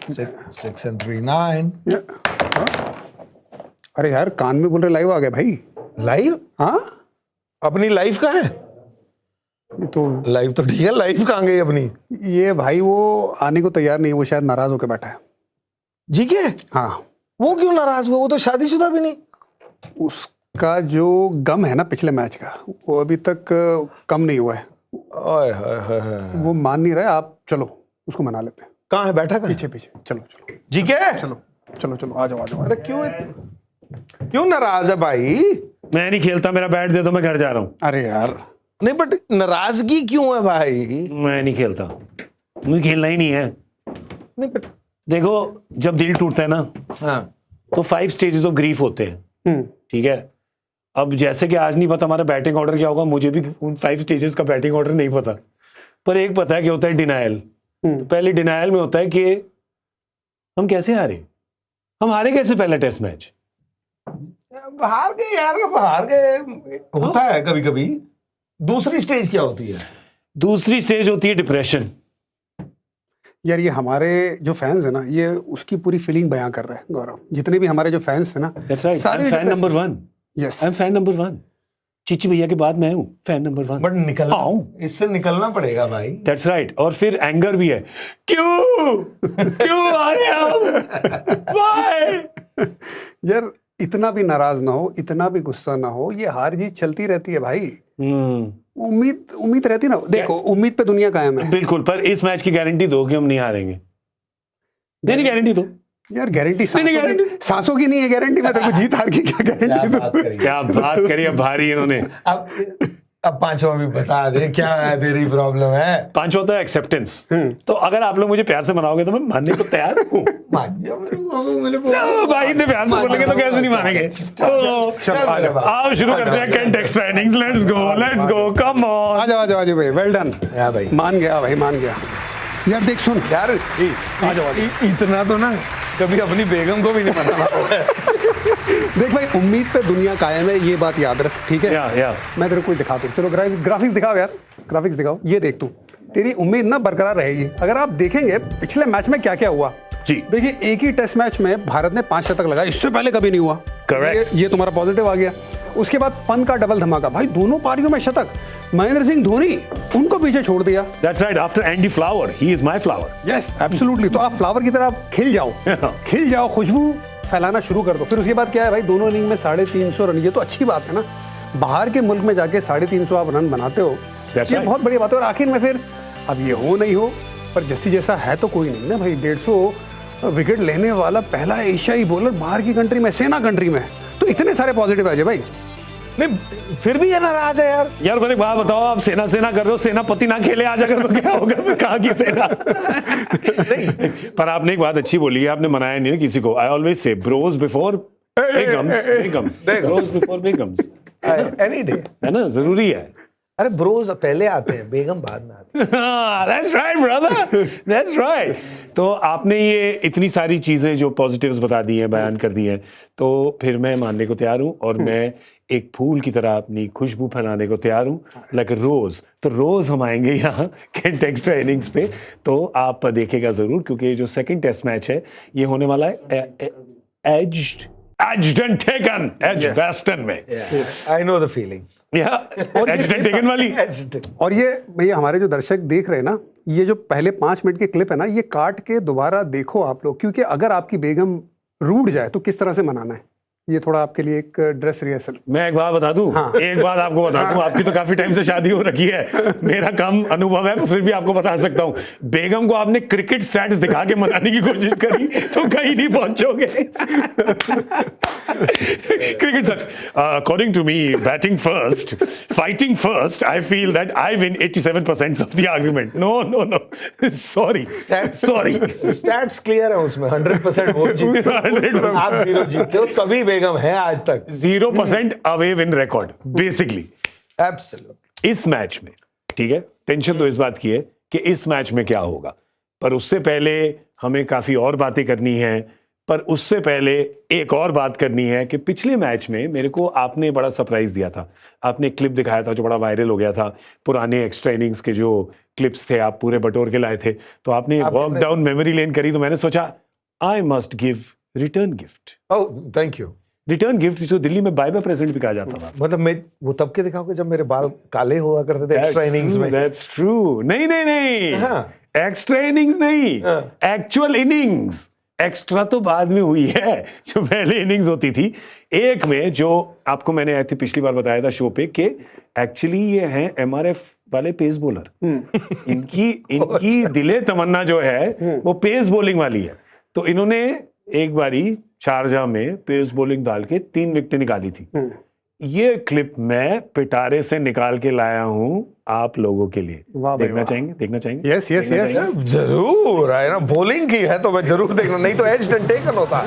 6 and 3 9। अरे यार कान में बोल रहे लाइव आ गए भाई। लाइव? हाँ अपनी लाइफ कहाँ है? ये तो लाइव तो ठीक है, लाइफ कहाँ गई अपनी? ये भाई वो आने को तैयार नहीं, वो शायद नाराज होकर बैठा है। जी के? हाँ वो क्यों नाराज हुआ? वो तो शादीशुदा भी नहीं। उसका जो गम है ना पिछले मैच का, वो अभी तक कम नहीं हुआ है। ओए होए होए होए। वो मान नहीं रहा है। आप चलो उसको मना लेते हैं। कहाँ है? बैठा कहाँ है? पीछे पीछे चलो चलो जी के? चलो चलो चलो आ जाओ आ जाओ। अरे क्यों नाराज है भाई? मैं नहीं खेलता, मेरा बैट दे दो, मैं घर जा रहा हूँ। अरे यार नहीं बट नाराजगी क्यों है भाई? मैं नहीं खेलता, मुझे खेलना ही नहीं है। नहीं बट देखो, जब दिल टूटता है ना हाँ तो 5 स्टेजेस ऑफ ग्रीफ होते हैं, ठीक है। अब जैसे कि आज नहीं पता हमारा बैटिंग ऑर्डर क्या होगा, मुझे भी उन 5 स्टेजेस का बैटिंग ऑर्डर नहीं पता, पर एक पता है कि होता है डिनायल। तो पहले डिनायल में होता है कि हम कैसे हारे, हम हारे कैसे पहला टेस्ट मैच। हार गए यार, हार गए, होता है कभी कभी। दूसरी स्टेज क्या होती है? दूसरी स्टेज होती है डिप्रेशन। यार ये हमारे जो फैंस है ना, ये उसकी पूरी फीलिंग बयां कर रहे हैं गौरव। जितने भी हमारे जो फैंस हैं ना, fan number 1। Yes I am fan number 1। Chichi भैया के बाद मैं हूँ फैन नंबर 1। बट निकलना, इससे निकलना पड़ेगा भाई। That's right. और फिर एंगर भी है, क्यों हारे हम, व्हाई। यार इतना भी नाराज ना हो, इतना भी गुस्सा ना हो, ये हार जीत चलती रहती है भाई। उम्मीद रहती ना। देखो उम्मीद पे दुनिया कायम है। बिल्कुल, पर इस मैच की गारंटी दो कि हम नहीं हारेंगे। नहीं गारंटी दो यार। गारंटी सांसों की नहीं है गारंटी में, तेरे को जीत हार की क्या गारंटी? क्या बात करी, अब भारी इन्होंने। अब पांचवा भी बता दे, क्या है तेरी प्रॉब्लम है? पांचवा होता है एक्सेप्टेंस। तो अगर आप लोग मुझे प्यार से मनाओगे तो मैं मानने को तैयार हूँ। भाई इतने प्यार से बोलेंगे तो कैसे नहीं मानेंगे। आओ शुरू करते हैं कैंट extra innings. Let's go come on. आ जाओ भाई, वेल डन भाई। मान गया भाई, मान गया। यार देख सुन यार, आ जाओ। इतना तो ना कभी अपनी बेगम को भी नहीं मनाना। देख भाई, उम्मीद पे दुनिया कायम है, ये बात याद रख, ठीक है? या मैं तेरे को दिखाता हूँ। चलो ग्राफिक्स दिखाओ यार, ग्राफिक्स दिखाओ। ये देख तू, तेरी उम्मीद ना बरकरार रहेगी। अगर आप देखेंगे पिछले मैच में क्या क्या हुआ जी। देखिए, एक ही टेस्ट मैच में भारत ने 5 शतक लगाए, इससे पहले कभी नहीं हुआ। करेक्ट। ये तुम्हारा पॉजिटिव आ गया। उसके बाद पंत का डबल धमाका भाई, दोनों पारियों में शतक। महेंद्र सिंह धोनी उनको पीछे छोड़ दिया। That's right, after Andy flower he is my flower. Yes absolutely. तो आप फ्लावर की तरह खिल जाओ, खुशबू फैलाना शुरू कर दो। फिर उसके बाद क्या है भाई, दोनों इनिंग में 350 रन। ये तो अच्छी बात है ना, बाहर के मुल्क में जाके 350 आप रन बनाते हो, ये बहुत बड़ी बात है। और आखिर में फिर अब ये हो नहीं हो, पर जैसी जैसा है तो कोई नहीं ना भाई। 150 विकेट लेने वाला पहला एशियाई बॉलर बाहर की कंट्री में, सेना कंट्री में। तो इतने सारे पॉजिटिव है भाई। नहीं फिर भी ये नाराज है यार। यार मैंने बात बताओ, आप सेना कर रहे हो, सेनापति ना खेले आज अगर तो क्या होगा? मैं कहाँ की सेना। नहीं, पर आपने एक बात अच्छी बोली है, आपने मनाया नहीं ना किसी को। I always say bros before begums, bros before begums, any day, है ना, जरूरी है। अरे ब्रोज पहले आते हैं, बेगम बाद में आते हैं। That's right, brother. That's right. तो आपने ये इतनी सारी चीजें जो पॉजिटिव्स बता दी हैं, बयान कर दी हैं, तो फिर मैं मानने को तैयार हूँ। और मैं एक फूल की तरह अपनी खुशबू फैलाने को तैयार हूँ, लाइक रोज। तो रोज हम आएंगे यहाँ कैंट एक्स्ट्रा इनिंग्स पे, तो आप देखेगा जरूर, क्योंकि जो सेकंड टेस्ट मैच है ये होने वाला है edged and taken, edge western में। I know the feeling. Edged and taken वाली। और ये भैया हमारे जो दर्शक देख रहे हैं ना, ये जो पहले 5 मिनट की क्लिप है ना, ये काट के दोबारा देखो आप लोग, क्योंकि अगर आपकी बेगम रूठ जाए तो किस तरह से मनाना है। ये थोड़ा आपके लिए एक ड्रेस रिहर्सल। मैं एक बात बता दूं, एक बात आपको बता दूं, आपकी तो काफी टाइम से शादी हो रखी है, मेरा कम अनुभव है, फिर भी आपको बता सकता हूं, बेगम को आपने क्रिकेट स्टैट्स दिखा के मनाने की कोशिश करी तो कहीं नहीं पहुंचोगे। Cricket such, according to me, batting first, fighting first, I feel that I win 87% of the argument. No, sorry, stats clear है उसमें, 100% वो जीतते हो, आप 0 जीतते हो, तभी बेगम है आज तक। 0% away win record basically. Absolutely. इस मैच में, ठीक है, टेंशन तो इस बात की है कि इस मैच में क्या होगा, पर उससे पहले हमें काफी और बातें करनी है। पर उससे पहले एक और बात करनी है कि पिछले मैच में मेरे को आपने बड़ा सरप्राइज दिया था। आपने क्लिप दिखाया था जो बड़ा वायरल हो गया था, पुराने एक्स्ट्रा इनिंग्स के जो क्लिप्स थे आप पूरे बटोर के लाए थे, तो आपने वॉक डाउन मेमोरी लेन करी, तो मैंने सोचा I must give return gift. Oh thank you. Return gift जो दिल्ली में बाय बाय प्रेजेंट भी कहा जाता था। मतलब मैं वो तब के दिखाओगे जब मेरे बाल काले हुआ करते थे एक्स्ट्रा इनिंग्स में। That's true. नहीं नहीं नहीं, हाँ। एक्स्ट्रा इनिंग्स नहीं, हाँ। Actual innings. एक्स्ट्रा तो बाद में हुई है, जो पहले इनिंग्स होती थी। एक में जो आपको मैंने आई थी पिछली बार बताया था शो पे कि एक्चुअली ये हैं एमआरएफ वाले पेस बॉलर। इनकी दिले तमन्ना जो है वो पेस बॉलिंग वाली है। तो इन्होंने एक बारी शारजाह में पेस बॉलिंग डाल के 3 विकेटें निकाली थी। ये क्लिप मैं पिटारे से निकाल के लाया हूं आप लोगों के लिए। देखना चाहेंगे? देखना चाहेंगे? यस यस यस, जरूर है ना, बॉलिंग की है तो मैं जरूर देखना, नहीं तो एज टेकन होता।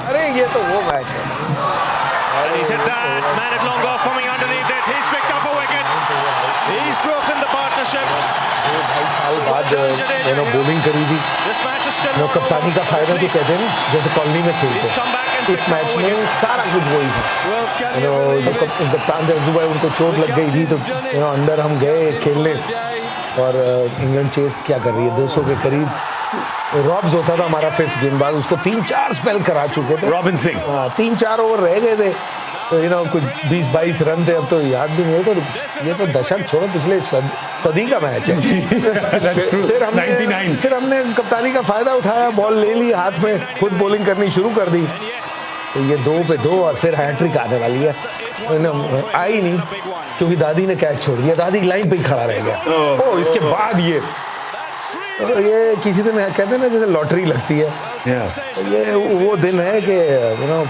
अरे ये तो वो मैच है। And he's hit that man at long off coming underneath it. He's picked up a wicket. He's broken the partnership. 2.5 साल बाद बॉलिंग करी थी। This match is still कप्तानी का फायदा जो कहते हैं ना, जैसे कॉलोनी में खेलते He's come back and इस मैच में सारा कुछ वही था। Well, can जो कप्तान थे अजूबा, उनको चोट लग गई थी, तो अंदर हम गए खेलने, और इंग्लैंड चेस क्या कर रही है 200 के करीब। रॉब्स होता था हमारा 5th गेंदबाज, उसको 3-4 स्पेल करा चुके थे। रॉबिन सिंह। हाँ, 3-4 ओवर रह गए थे, तो कुछ 20-22 रन थे, अब तो याद भी नहीं है। तो ये तो दशक छोड़ो, पिछले सदी का मैच है। फिर हमने कप्तानी का फायदा उठाया, बॉल ले ली हाथ में, खुद बॉलिंग करनी शुरू कर दी। तो ये 2 पे 2 और फिर हैट्रिक आने वाली है। आई नहीं क्योंकि दादी ने कैच छोड़ दिया, दादी लाइन पे ही खड़ा रह गया। ओ इसके बाद तो ये किसी दिन कहते हैं ना जैसे लॉटरी लगती है। तो ये वो दिन है कि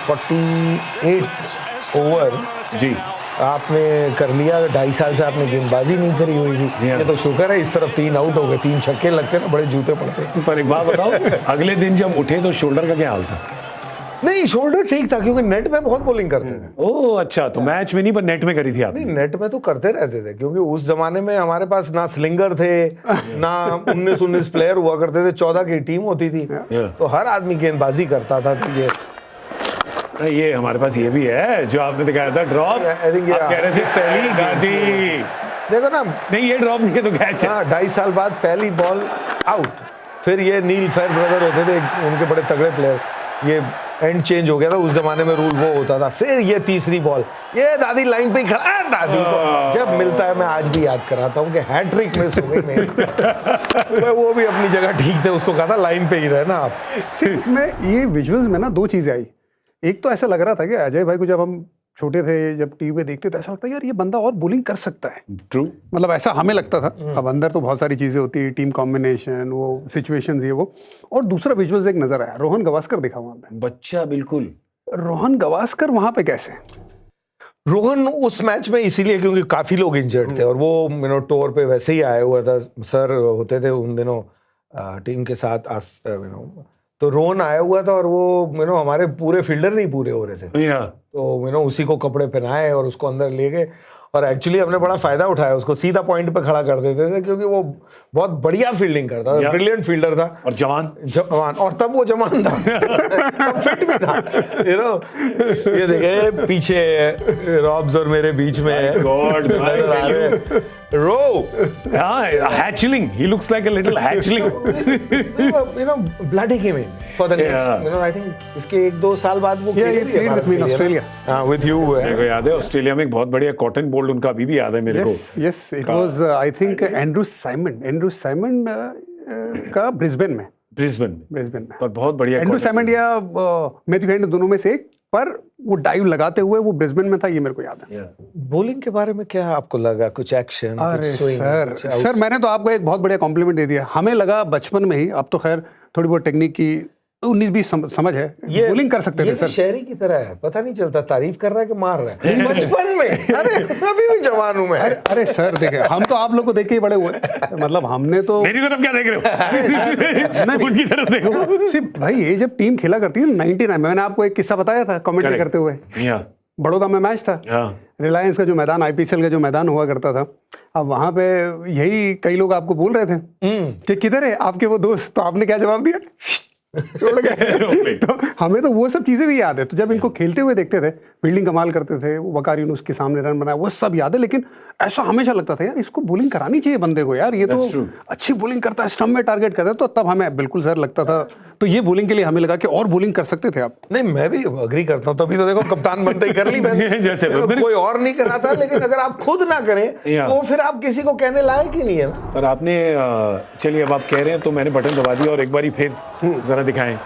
48 ओवर जी आपने कर लिया, 2.5 साल से आपने गेंदबाजी नहीं करी हुई थी। ये तो शुक्र है, इस तरफ 3 आउट हो गए, 3 छक्के लगते ना बड़े जूते पड़ते। पर एक बात बताओ, अगले दिन जब उठे तो शोल्डर का क्या हाल था? नहीं शोल्डर ठीक था क्योंकि नेट में बहुत बॉलिंग करते थे। ओह अच्छा, तो मैच में नहीं पर नेट में करी थी आपने? नहीं नेट में तो करते रहते थे, क्योंकि उस जमाने में हमारे पास ना स्लिंगर थे, ना 19 प्लेयर हुआ करते थे, 14 की टीम होती थी, तो हर आदमी गेंदबाजी करता था। तो ये हमारे पास ये भी है जो आपने दिखाया था ड्रॉप। आप कह रहे थे पहली गाड़ी, देखो ना, नहीं ये ड्रॉप नहीं है तो कैच है। 2.5 साल बाद पहली बॉल आउट। फिर ये नील फेयर ब्रदर होते थे उनके बड़े तगड़े प्लेयर, ये एंड चेंज हो गया था, उस जमाने में रूल वो होता था। फिर ये तीसरी बॉल, ये दादी लाइन पे ही खड़ा, दादी को जब मिलता है मैं आज भी याद कराता हूँ कि हैट्रिक मिस हो गई मेरी। वो भी अपनी जगह ठीक थे, उसको कहा था लाइन पे ही रहना आप। इसमें ये विजुअल्स में ना 2 चीजें आई। एक तो ऐसा लग रहा था कि अजय भाई को जब हम छोटे थे, जब टीवी पे देखते थे, ऐसा लगता है यार ये बंदा और बॉलिंग कर सकता है। ट्रू, मतलब ऐसा हमें लगता था। अब अंदर तो बहुत सारी चीजें होती है, टीम कॉम्बिनेशन, वो सिचुएशंस, ये वो। और दूसरा विजुअल्स एक नजर आया, रोहन गवास्कर दिखा वहां पे। बच्चा बिल्कुल। रोहन गवास्कर वहां पे कैसे? रोहन उस मैच में इसीलिए क्योंकि काफी लोग इंजर्ड थे, और वो टूर पे वैसे ही आया हुआ था। सर होते थे उन दिनों टीम के साथ, तो रोहन आया हुआ था, और वो हमारे पूरे फील्डर नहीं पूरे हो रहे थे, तो उसी को कपड़े पहनाए और उसको अंदर ले गए। और एक्चुअली हमने बड़ा फायदा उठाया, उसको सीधा पॉइंट पे खड़ा कर देते थे क्योंकि वो बहुत बढ़िया फील्डिंग करता था, ब्रिलियंट फील्डर था और जवान, और तब वो जवान था, तब फिट भी था। ये देखे पीछे रॉब्स और मेरे बीच में God row hatchling, he looks like a little hatchling. bloody came in for the next, I think इसके 1-2 साल बाद वो ऑस्ट्रेलिया, with you। मेरे को याद है ऑस्ट्रेलिया में एक बहुत बढ़िया कॉटन बोल्ड उनका अभी भी याद है मेरे को। Yes it was I think Andrew Simon का ब्रिस्बेन में पर बहुत बढ़िया। एंड्रू साइमन या मैथ्यू हेड दोनों में से एक, पर वो डाइव लगाते हुए वो ब्रिस्बेन में था, ये मेरे को याद है। बॉलिंग के बारे में क्या आपको लगा, कुछ एक्शन, अरे सर मैंने तो आपको एक बहुत बढ़िया कॉम्प्लीमेंट दे दिया। हमें लगा बचपन में ही, अब तो खैर थोड़ी बहुत टेक्निक की 19-20 समझ है, बॉलिंग कर सकते थे सर। शहरी की तरह है, पता नहीं चलता तारीफ कर रहा है कि मार रहा है बचपन में। अरे अभी भी जवान हूं मैं। अरे सर देखे, हम तो आप लोग को देख के ही बड़े हुए, मतलब हमने तो। मेरी तरफ क्या देख रहे हो? उनकी तरफ देखो भाई। ये जब टीम खेला करती है 99 में, मैंने आपको एक किस्सा बताया था कमेंट्री करते हुए, बड़ौदा में मैच था, रिलायंस का जो मैदान, आईपीएल का जो मैदान हुआ करता था, अब वहां पे यही कई लोग आपको बोल रहे थे कि किधर है आपके वो दोस्त, तो आपने क्या जवाब दिया? उड़ गए। तो हमें तो वो सब चीजें भी याद है। तो जब इनको खेलते हुए देखते थे, फील्डिंग कमाल करते थे, वकार यूनुस के सामने रन बनाया, वो सब याद है। लेकिन ऐसा हमेशा लगता था यार इसको बॉलिंग करानी चाहिए बंदे को, यार ये That's तो true. अच्छी बॉलिंग करता है, स्टंप में टारगेट करता है। तो तब हमें बिल्कुल सर लगता था, तो ये बॉलिंग के लिए हमें लगा कि और बॉलिंग कर सकते थे आप। नहीं, मैं भी अग्री करता हूँ, तभी तो देखो कप्तान बनते ही कर ली मैंने। जैसे कोई और नहीं कराता, लेकिन अगर आप खुद ना करें Yeah. तो फिर आप किसी को कहने लायक ही नहीं है ना। पर आपने चलिए अब आप कह रहे हैं तो मैंने बटन दबा दिया और एक बारी फिर जरा दिखाएं,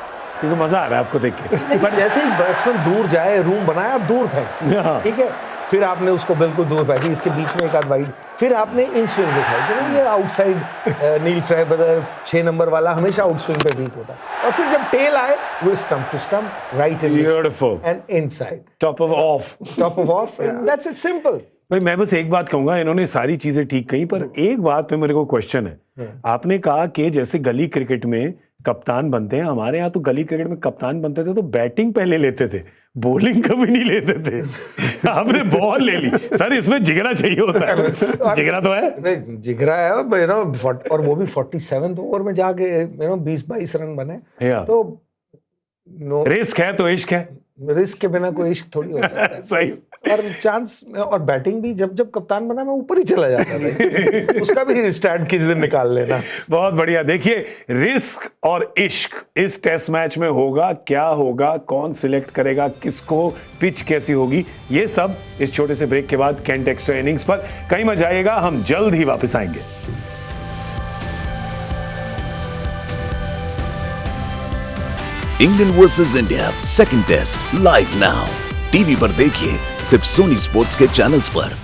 क्योंकि मजा आ रहा है आपको देख के। लेकिन जैसे ही बैट्समैन दूर जाए, रूम बनाया, आप दूर हाँ। फेंक, ठीक है, फिर आपने उसको बिल्कुल दूर फेंकी, इसके बीच में एक आध वाइड, फिर आपने इन स्विंग दिखाई कि ये आउटसाइड नील फेबर 6 नंबर वाला हमेशा आउट स्विंग पे वीक होता है, और फिर जब टेल आए वो stump to stump, right Beautiful. And inside, top of off. Top of, and that's it, simple. भाई मैं बस एक बात कहूंगा, इन्होंने सारी चीजें ठीक कही, पर एक बात पे मेरे को क्वेश्चन है। आपने कहा कि जैसे गली क्रिकेट में कप्तान बनते हैं, हमारे यहाँ तो गली क्रिकेट में कप्तान बनते थे तो बैटिंग पहले लेते थे, बॉलिंग कभी नहीं लेते थे। आपने बॉल ले ली। सर इसमें जिगरा चाहिए होता है, जिगरा तो है। नहीं, जिगरा है, और वो भी 47 ओवर में जाके 20-22 रन बने। Yeah. तो नो रिस्क है तो इश्क है। रिस्क के बिना कोई इश्क थोड़ी हो सकता है। सही। और चांस, और बैटिंग भी जब जब कप्तान बना मैं ऊपर ही चला जाता था। उसका भी स्टैट किस दिन निकाल लेना। बहुत बढ़िया। देखिए रिस्क और इश्क इस टेस्ट मैच में होगा, क्या होगा, कौन सिलेक्ट करेगा किसको, पिच कैसी होगी, ये सब इस छोटे से ब्रेक के बाद कैंट एक्स्ट्रा इनिंग्स पर। कहीं मत जाइएगा, हम जल्द ही वापस आएंगे। England versus India second test live now TV पर देखिए सिर्फ सोनी स्पोर्ट्स के चैनल्स पर।